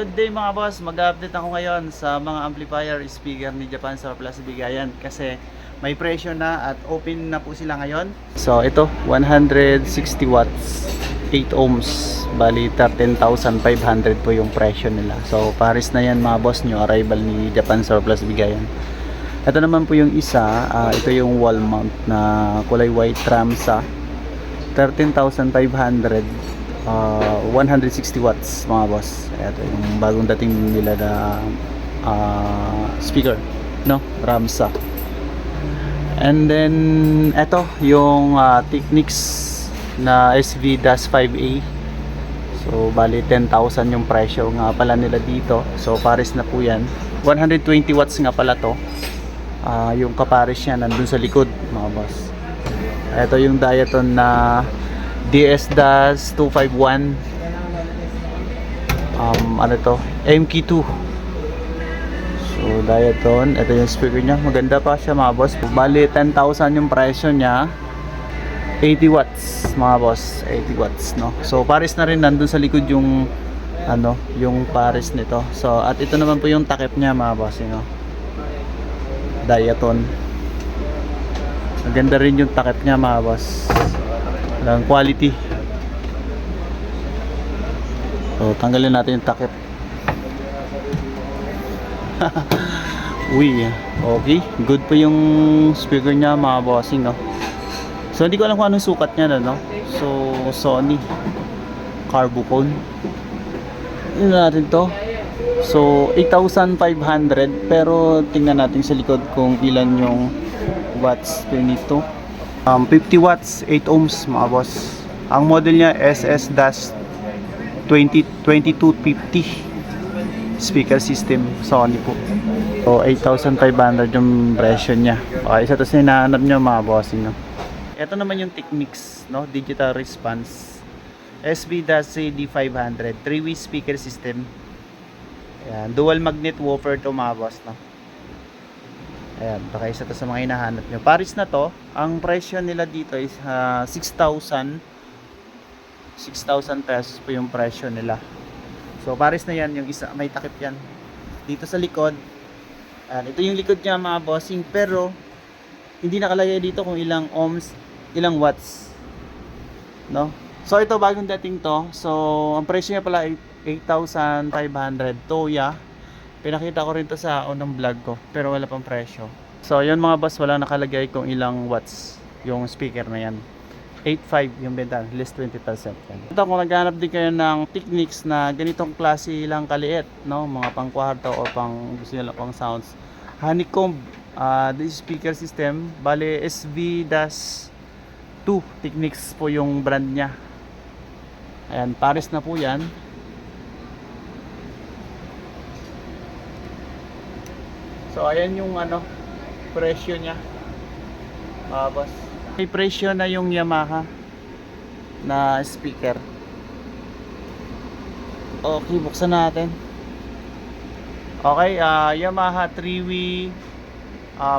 Good day mga boss, mag-update ako ngayon sa mga amplifier speaker ni Japan Surplus Bigayan kasi may presyo na at open na po sila ngayon. So ito, 160 watts, 8 ohms, bali 13,500 po yung presyo nila. So pares na yan mga boss nyo, arrival ni Japan Surplus Bigayan. Ito naman po yung isa, ito yung wall mount na kulay white Ramsa, 13,500. 160 watts mga boss. Ito yung bagong dating nila na speaker, no? Ramsa. And then ito yung Technics na SV-5A. So bali 10,000 yung presyo nga pala nila dito. So pares na po yan. 120 watts nga pala to. Yung kapares niya nandun sa likod mga boss. Ito yung Diaton na DS-251 ano to, MK2. So Diaton, ito yung speaker nya, maganda pa siya mga boss. Bali 10,000 yung presyo nya, 80 watts mga boss, 80 watts no. So pares na rin, nandun sa likod yung ano, yung pares nito. So at ito naman po yung takip nya mga boss, you know? Diaton, maganda rin yung takip nya mga boss, ng quality. So tanggalin natin yung takip. Uy, okay, good po yung speaker nya mga bossing no. So hindi ko alam kung anong sukat nya no. So Sony Carbocone, yun natin to. So 8,500, pero tingnan natin sa likod kung ilan yung watts per nito. 50 watts, 8 ohms mga boss. Ang model niya SS-2250 speaker system, Sony po. So 8,500 yung presyo niya. Okay, isa to sa hinahanap nyo mga bossing no? Ito naman yung Technics no? Digital Response SV-CD500 3-way speaker system. Ayan, dual magnet woofer to mga boss no? Ayan, baka isa to sa mga hinahanap nyo. Paris na to, ang presyo nila dito is 6,000 pesos po yung presyo nila. So Paris na yan, yung isa, may takip yan dito sa likod. Ayan, ito yung likod niya mga bossing, pero hindi nakalagay dito kung ilang ohms, ilang watts no? So ito bagong dating to. So ang presyo niya pala ay 8,500 Toya. Pinakita ko rin to sa unang vlog ko, pero wala pang presyo. So yun mga boss, wala nakalagay kung ilang watts yung speaker na yan. 8.5 yung benta, less 20% yan. Ito kung naghanap din kayo ng Technics na ganitong klase lang kaliit no? Mga pang kwarto o pang gusto nila pang sounds. Honeycomb, this speaker system, bale SV-2 Technics po yung brand nya. Ayan, pares na po yan. So ayan yung ano, presyo niya boss. May presyo na yung Yamaha na speaker. Okay, buksan natin. Okay, Yamaha 3-way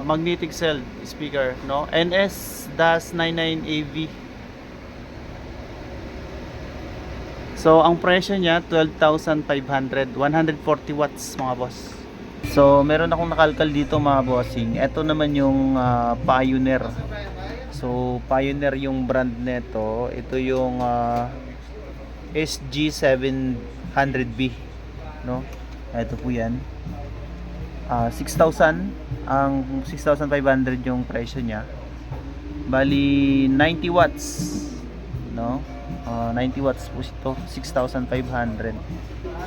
magnetic cell speaker no, NS-99AV. So ang presyo niya 12,500, 140 watts mga boss. So meron akong nakalkal dito mga bossing. Ito naman yung Pioneer. So Pioneer yung brand nito. Ito yung SG700B no. Ito po yan. 6,000 ang 6,500 yung presyo niya. Bali 90 watts no. 90 watts po ito, 6,500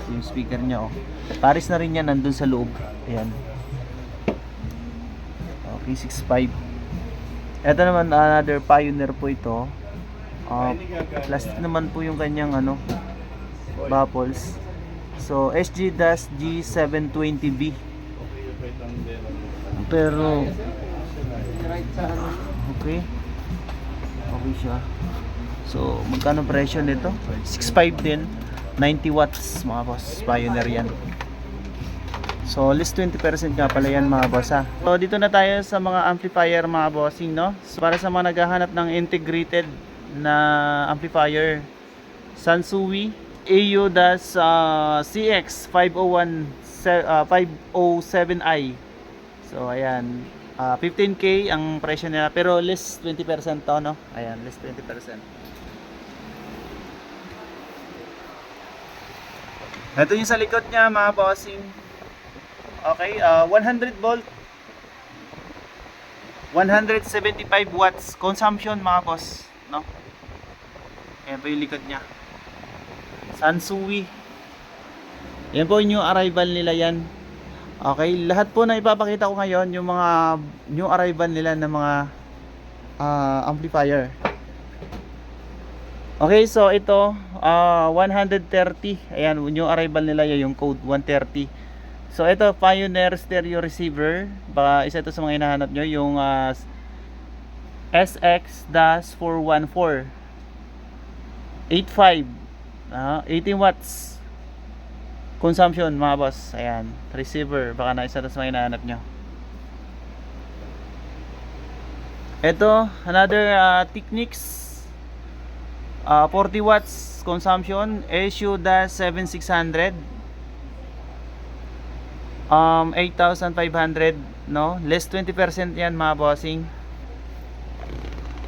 yung speaker niya oh. Pares na rin yan, nandun sa loob. Ayan. Okay, 6.5. Ito naman another Pioneer po ito. Plastic naman po yung kanyang ano, baffles. So SG-G720B. Pero okay. Okay siya. So magkano presyo nito? 6.5 din. 90 watts mga boss, Pioneer yan. So less 20% nga pala yan mga boss ha. So dito na tayo sa mga amplifier mga bossing no. So, para sa mga naghahanap ng integrated na amplifier, Sansui CX 507i. So ayan, 15K ang presyo nila pero less 20% to, no? Ayan, less 20%. Ito yung sa likod niya, mga bossing. Okay, 100 volt, 175 watts consumption, mga boss, no? Ayan po yung likod niya. Sansui. Yan po yung new arrival nila yan. Okay, lahat po na ipapakita ko ngayon yung mga new arrival nila ng mga amplifier. Okay, so ito 130. Ayan, new arrival nila yung code 130. So ito, Pioneer stereo receiver. Baka isa ito sa mga hinahanap nyo, yung SX-414 85 18 watts consumption, mga boss. Ayan, receiver. Baka na isa ito sa mga hinahanap nyo. Ito, another Technics 40 watts consumption, ASU-7600, 8,500, no? Less 20% yan, mga bossing.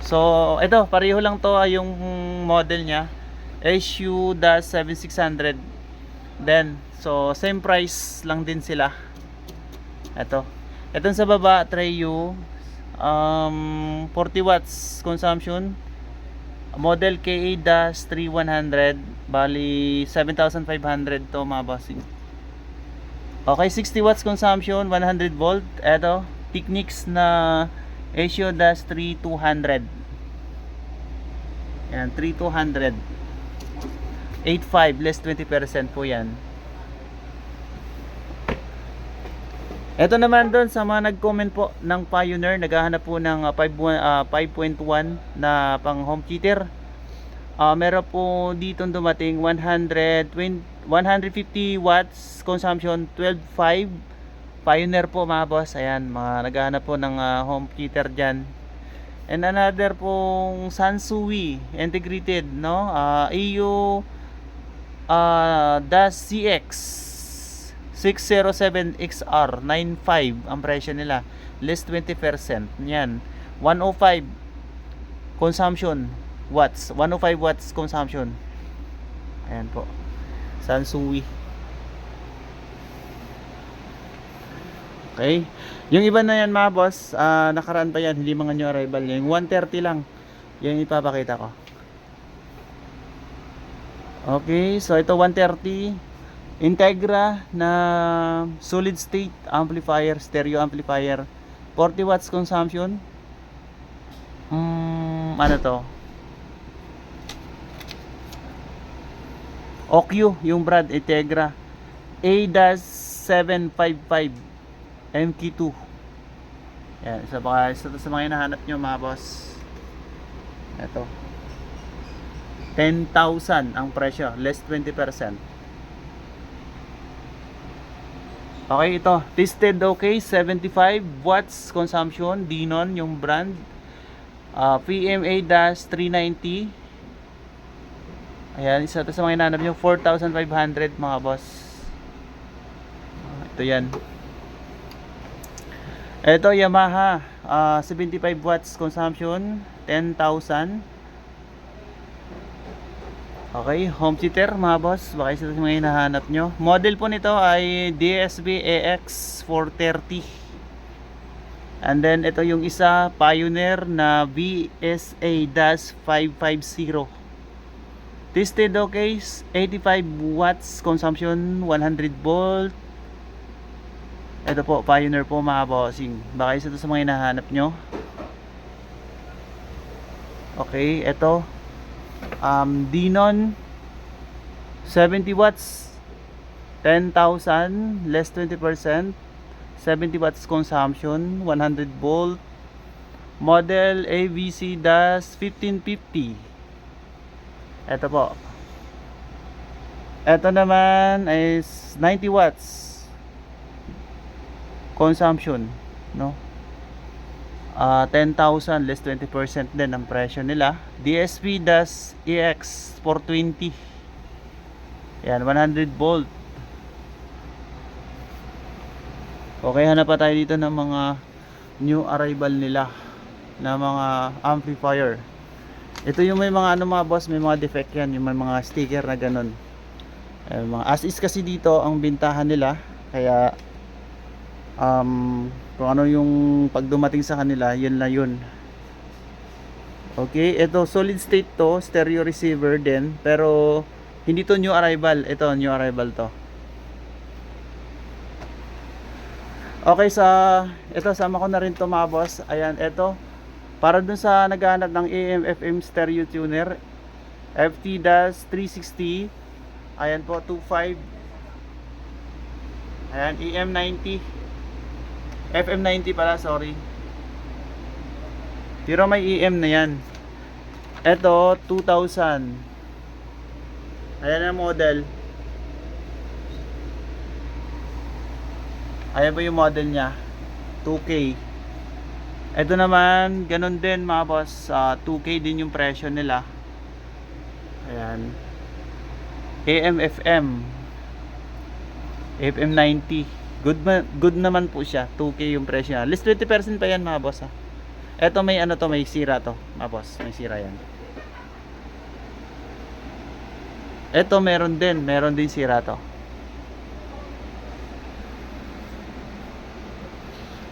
So ito, pareho lang to, yung model nya, ASU-7600 then. So same price lang din sila. Itong sa baba, Treyu, 40 watts consumption, model KA-3100, bali 7,500 to, mga bossing. Okay, 60 watts consumption, 100 volt. Ito, Technics na ASIO-3200. Yan, 3200. 85, less 20% po yan. Ito naman doon sa mga nag-comment po ng Pioneer, naghahanap po ng 5.1 na pang home theater. Meron po dito dumating 150 watts consumption, 12.5. Pioneer po, mga boss. Ayan, mga naghahanap po ng home theater dyan. And another pong Sansui integrated, no? EU CX 607XR 95 ang presyo nila, less 20%. Yan, 105 consumption watts, 105 watts consumption. Ayan po, Sansui. Okay, yung iba na yan, mga boss, nakaraan pa yan, hindi mga new arrival. Yung 130 lang, yan ipapakita ko. Okay, so ito 130 Integra na solid state amplifier, stereo amplifier, 40 watts consumption. Ano to? OQ yung brand, Integra A-755 MK2. Yan, isa sa mga hinahanap nyo, mga boss. Ito, 10,000 ang presyo, less 20%. Okay, ito, tested okay, 75 watts consumption, Denon yung brand, PMA-390. Ayan, isa ito sa mga hinahanap nyo, 4,500, mga boss. Ito yan. Ito, Yamaha, 75 watts consumption, 10,000. Okay, home theater, mga boss. Baka isa sa mga hinahanap nyo. Model po nito ay DSB AX430. And then ito yung isa, Pioneer na VSA-550. Tested okay, 85 watts consumption, 100 volt. Ito po, Pioneer po, mga bossing. Baka isa ito sa mga hinahanap nyo. Okay, ito Denon 70 watts, 10,000, less 20%, 70 watts consumption, 100 volt. Model AVC-1550. Ito po. Ito naman is 90 watts consumption, no? 10,000, less 20% din ang presyo nila. DSP-EX420. Ayan, 100 volt. Okay, hanap pa tayo dito ng mga new arrival nila na mga amplifier. Ito yung may mga ano mga boss, may mga defect yan, yung may mga sticker na ganun. Mga as is kasi dito ang bintahan nila, kaya kung ano yung pag dumating sa kanila, yun na yun. Okay, ito solid state to, stereo receiver din, pero hindi to new arrival. Ito new arrival to. Okay, ito sama ko na rin to mga boss. Ayan, ito para dun sa naghahanap ng AM FM stereo tuner, FT-360. Ayan po, 25. Ayan, EM90, FM90 pala, sorry. Pero may EM na yan. Ito 2000. Ayan ang model. Ayan po yung model nya, 2K. Ito naman, ganun din mga boss, 2K din yung presyo nila. Ayan, AM FM FM90. Good naman po siya, 2K yung presyo niya. Less 20% pa yan mga boss ha. Ito may ano to, may sira to mga boss, may sira yan. Ito meron din sira to.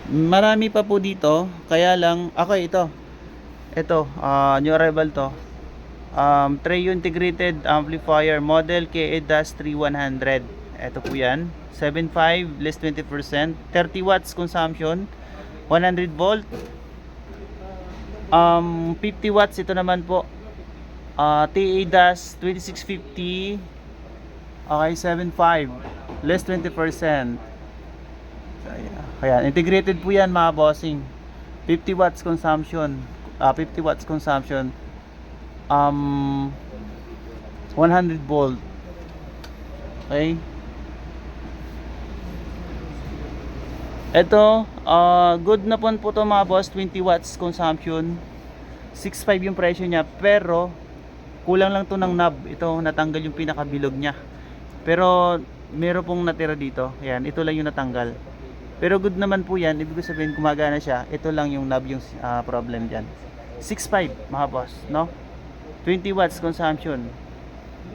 Marami pa po dito, kaya lang okay, ito new arrival to. Treo integrated amplifier model KA-3100. Ito po yan, 7.5 less 20%, 30 watts consumption, 100 volt, 50 watts. Ito naman po, TA-2650. Okay, 7.5 less 20%. Ayan, integrated po yan mga bossing. 50 watts consumption, 100 volt. Okay. Ito, good na po to mga boss, 20 watts consumption. 6.5 yung presyo niya, pero kulang lang to ng knob. Ito, natanggal yung pinakabilog niya. Pero meron pong natira dito. Ayan, ito lang yung natanggal. Pero good naman po yan, ibig sabihin gumagana siya. Ito lang yung knob yung problem dyan. 6.5 mga boss, no? 20 watts consumption,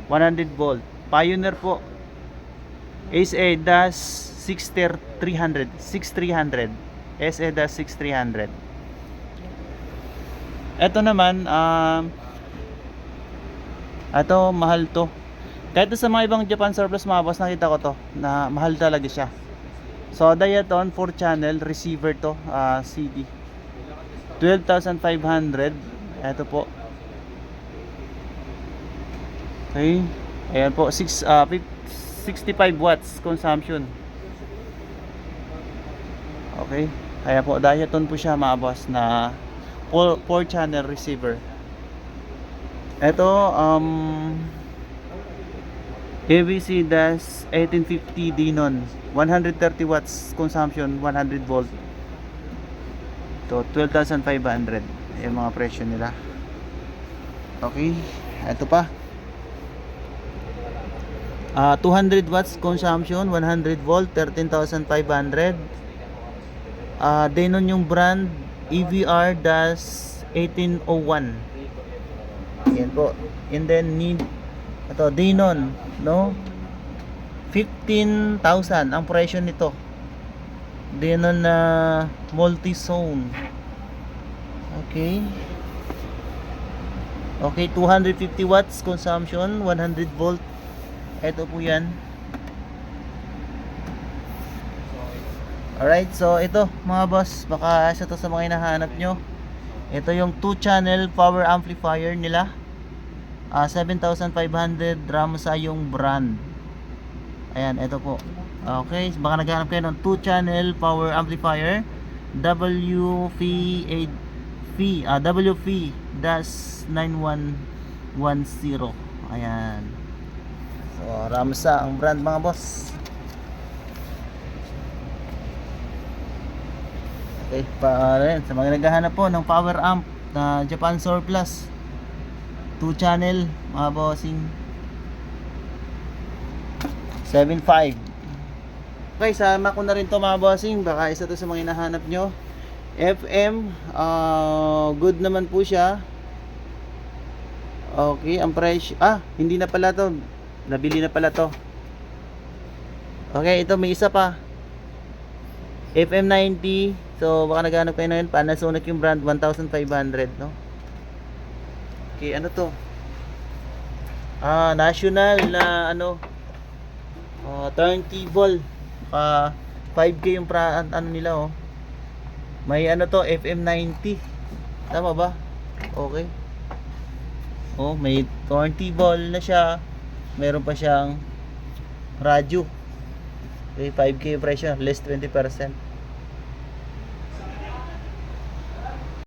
100 volt. Pioneer po, SA-6300 SA-6300. Ito naman, ito mahal to. Kahit sa mga ibang Japan surplus mga boss, nakita ko to na mahal talaga siya. So Diaton 4 channel receiver to, CD, 12,500. Ito po. Okay. Ayan po, 65 watts consumption. Okay. Ayan po, Diaton po siya mga boss na 4 channel receiver. Ito AVC-1850 Denon, 130 watts consumption, 100 volt. Ito 12,500 yung mga presyo nila. Okay, ito pa, 200 watts consumption, 100 volt, 13,500. Denon yung brand, EVR-1801. Yan po. And then need ito Denon, no, 15,000 ang presyo nito. Denon na multi-zone. Okay. Okay, 250 watts consumption, 100 volt. Ito po yan. Alright, so ito mga boss, baka isa to sa mga hinahanap nyo. Ito yung 2 channel power amplifier nila, 7,500 Ramsa yung brand. Ayan, ito po. Okay, baka naghahanap kayo ng 2 channel power amplifier, WV-9110. Ayan. So Ramsa ang brand mga boss. Okay, sa mga naghahanap po ng power amp na Japan surplus, 2 channel mga bossing. 7.5. Okay, sama ko na rin to mga bossing. Baka isa to sa mga hinahanap nyo. FM, good naman po siya. Okay, ang price, hindi na pala to. Nabili na pala to. Okay, ito may isa pa. FM90. So, baka naghanap kayo na yun. Panasonic yung brand, 1,500, no? Okay, ano to? National na, 30 volt. 5K yung ano nila, oh. May to, FM90. Tama ba? Okay. Oh, may 20 volt na siya. Meron pa siyang radyo. Okay, 5K yung presyo, less 20%.